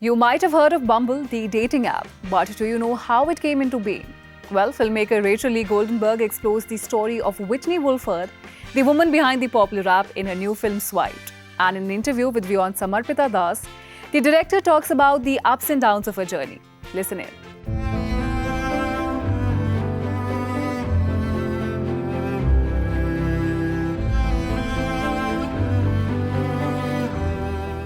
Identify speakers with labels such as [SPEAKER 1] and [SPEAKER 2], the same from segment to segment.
[SPEAKER 1] You might have heard of Bumble, the dating app, but do you know how it came into being? Well, filmmaker Rachel Lee Goldenberg explores the story of Whitney Wolfe Herd, the woman behind the popular app, in her new film Swiped. And in an interview with WION Samarpita Das, the director talks about the ups and downs of her journey. Listen in.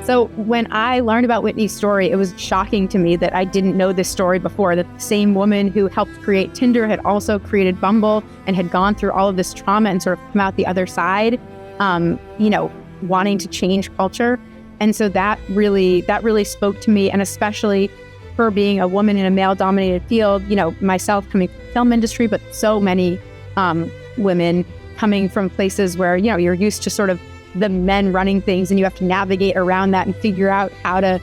[SPEAKER 2] So when I learned about Whitney's story, it was shocking to me that I didn't know this story before, that the same woman who helped create Tinder had also created Bumble and had gone through all of this trauma and sort of come out the other side, wanting to change culture. And so that really spoke to me, and especially her being a woman in a male-dominated field, myself coming from the film industry, but so many women coming from places where, you're used to sort of the men running things, and you have to navigate around that and figure out how to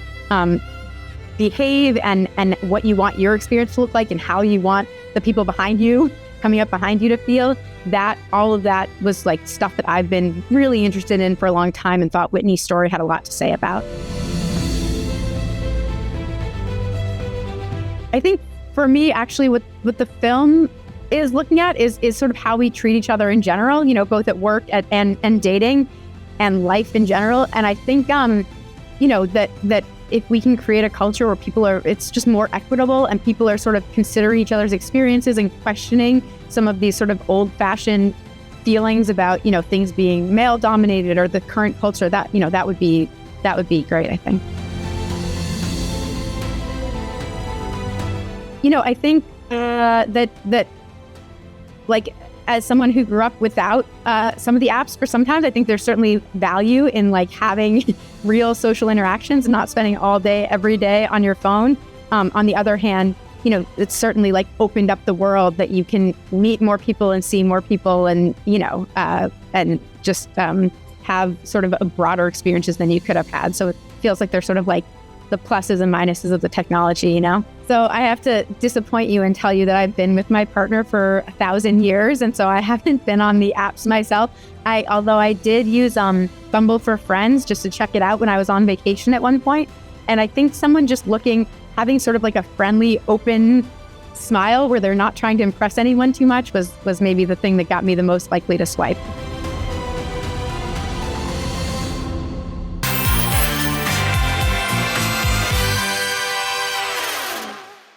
[SPEAKER 2] behave and what you want your experience to look like and how you want the people behind you, coming up behind you, to feel. That all of that was like stuff that I've been really interested in for a long time and thought Whitney's story had a lot to say about. I think for me, actually, what the film is looking at is sort of how we treat each other in general, both at work and dating and life in general. And I think, that if we can create a culture where it's just more equitable and people are sort of considering each other's experiences and questioning some of these sort of old-fashioned feelings about, things being male-dominated or the current culture, that would be great, I think. I think that like, as someone who grew up without some of the apps for sometimes, I think there's certainly value in like having real social interactions and not spending all day, every day on your phone. On the other hand, it's certainly like opened up the world that you can meet more people and see more people and, and just have sort of a broader experiences than you could have had. So it feels like there's sort of like the pluses and minuses of the technology, So I have to disappoint you and tell you that I've been with my partner for 1,000 years. And so I haven't been on the apps myself. Although I did use Bumble for Friends just to check it out when I was on vacation at one point. And I think someone just having sort of like a friendly, open smile where they're not trying to impress anyone too much was maybe the thing that got me the most likely to swipe.